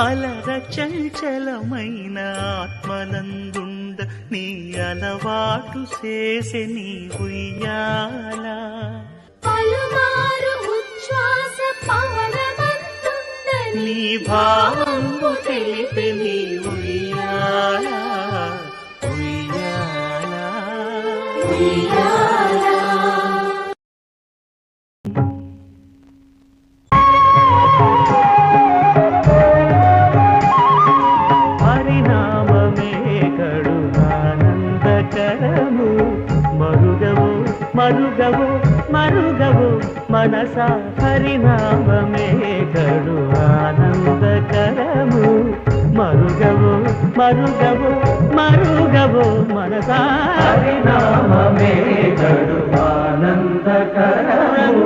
అలర చంచలమైన ఆత్మనందుండ నీ అలవాటు చేసే నీ ఉయ్యాల పలుమారు ఉచ్ఛ్వాస పవనమందుండ నీ భావంబు తెలిపే నీ ఉయ్యాల ఉయ్యాల ఉయ్యాల. పరిణామమే కడు ఆనందకరము మరుగవు మరుగవు మరుగవు మనసా పరిణామమే కడు ఆనందకరము మరుగవు మరుగవు మరుగవు మనసా పరిణామమే కడు ఆనందకరము